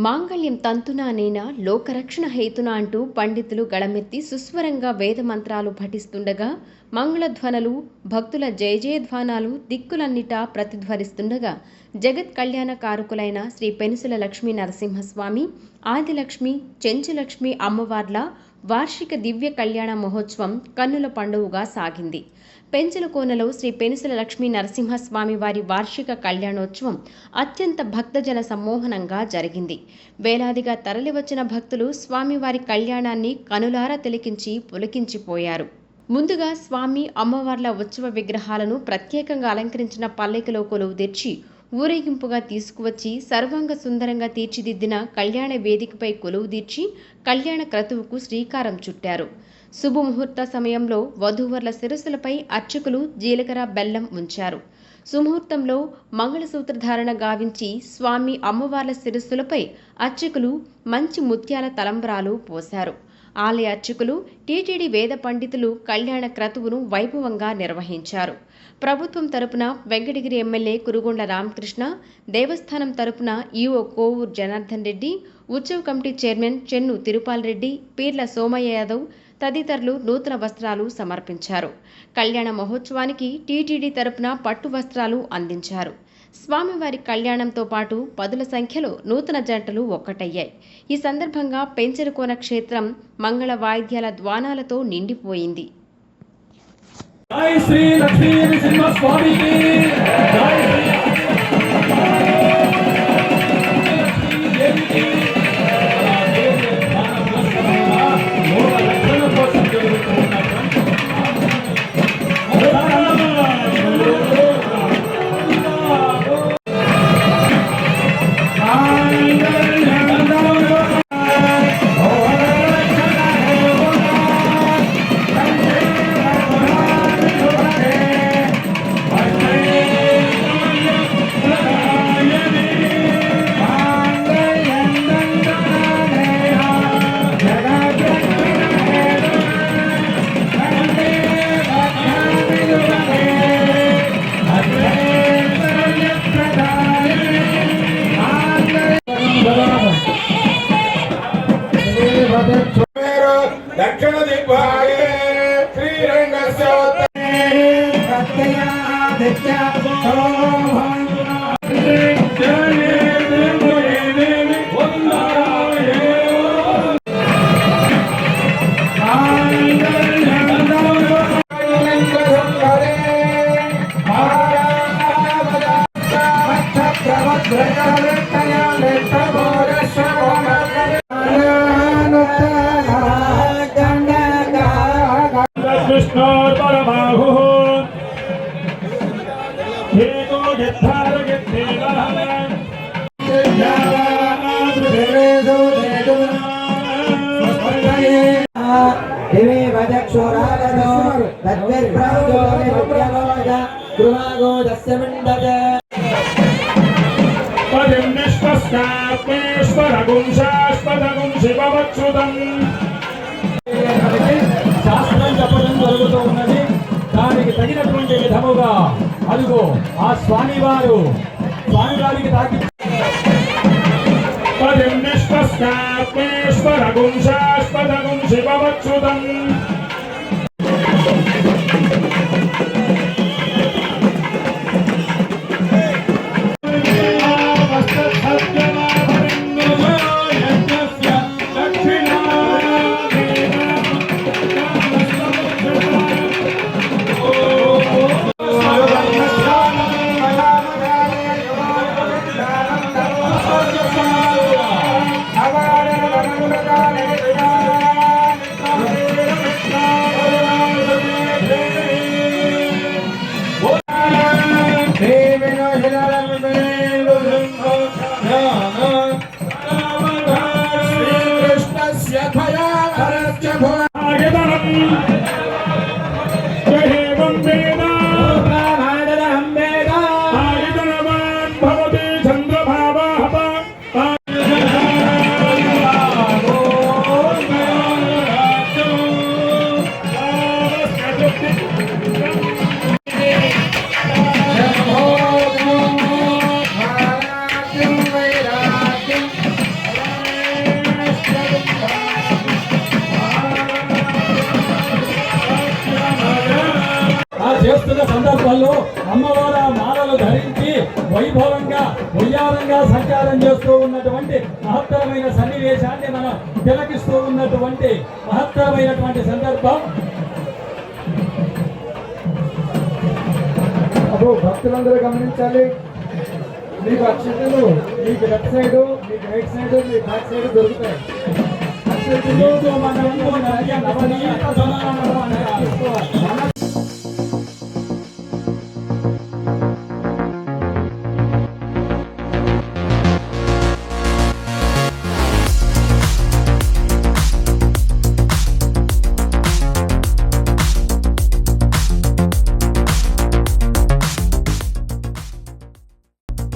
మాంగళ్యం తంతునా నేనా లోకరక్షణ హేతున అంటూ పండితులు గళమెత్తి సుస్వరంగా వేదమంత్రాలు పఠిస్తుండగా మంగళధ్వనులు భక్తుల జయజయధ్వానాలు దిక్కులన్నిటా ప్రతిధ్వనిస్తుండగా జగత్ కళ్యాణకారకులైన శ్రీ పెనుసుల లక్ష్మీ నరసింహస్వామి ఆదిలక్ష్మి చెంచులక్ష్మి అమ్మవార్ల వార్షిక దివ్య కళ్యాణ మహోత్సవం కన్నుల పండుగగా సాగింది. పెంచలకోనలో శ్రీ పెనుసుల లక్ష్మీ నరసింహస్వామి వారి వార్షిక కళ్యాణోత్సవం అత్యంత భక్తజన సమ్మోహనంగా జరిగింది. వేలాదిగా తరలివచ్చిన భక్తులు స్వామివారి కళ్యాణాన్ని కనులారా తిలకించి పులకించిపోయారు. ముందుగా స్వామి అమ్మవార్ల ఉత్సవ విగ్రహాలను ప్రత్యేకంగా అలంకరించిన పల్లకిలో కొలువు తెచ్చి ఊరేగింపుగా తీసుకువచ్చి సర్వాంగ సుందరంగా తీర్చిదిద్దిన కళ్యాణ వేదికపై కొలువు తీర్చి కళ్యాణ క్రతువుకు శ్రీకారం చుట్టారు. శుభముహూర్త సమయంలో వధూవరుల శిరస్సులపై అర్చకులు జీలకర్ర బెల్లం ఉంచారు. సుముహూర్తంలో మంగళసూత్రధారణ గావించి స్వామి అమ్మవార్ల శిరస్సులపై అర్చకులు మంచి ముత్యాల తలంబ్రాలు పోశారు. ఆలయ అర్చకులు టీటీడీ వేద పండితులు కళ్యాణ క్రతువును వైభవంగా నిర్వహించారు. ప్రభుత్వం తరపున వెంకటగిరి ఎమ్మెల్యే కురుగొండ్ల రామకృష్ణ, దేవస్థానం తరపున ఈవో కోవూరు జనార్దన్ రెడ్డి, ఉత్సవ కమిటీ చైర్మన్ చెన్ను తిరుపాల్ రెడ్డి, పీర్ల సోమయ్య యాదవ్ తదితరులు నూతన వస్త్రాలు సమర్పించారు. కళ్యాణ మహోత్సవానికి టీటీడీ తరపున పట్టు వస్త్రాలు అందించారు. స్వామివారి కళ్యాణంతో పాటు పదుల సంఖ్యలో నూతన జంటలు ఒక్కటయ్యాయి. ఈ సందర్భంగా పెంచలకోన క్షేత్రం మంగళ వాయిద్యాల ద్వానాలతో నిండిపోయింది. జై శ్రీ లక్ష్మీ నరసింహస్వామికి జై दक्षिण दिग्भागे श्रीरंगस्य శాస్త్రం చెప్పడం జరుగుతూ ఉన్నది. దానికి తగినటువంటి విధముగా అదిగో ఆ స్వామివారికి తాకి శివవచ్యుతం సందర్భంలో అమ్మవారు ఆ మాలలు ధరించి వైభవంగా ఉయ్యాలంగా సంచారం చేస్తూ ఉన్నటువంటి మహత్తరమైన సన్నివేశాన్ని మనం తిలకిస్తూ ఉన్నటువంటి మహత్తరమైనటువంటి సందర్భం. అప్పుడు భక్తులందరూ గమనించాలి, మీకు అక్షతలు మీకు లెఫ్ట్ సైడ్, మీకు రైట్ సైడ్, మీకు బ్యాక్ సైడ్ దొరుకుతాయి. అక్షతలు మనము నవ్య నవనీత సమానము అని తీసుకోవాలి. మన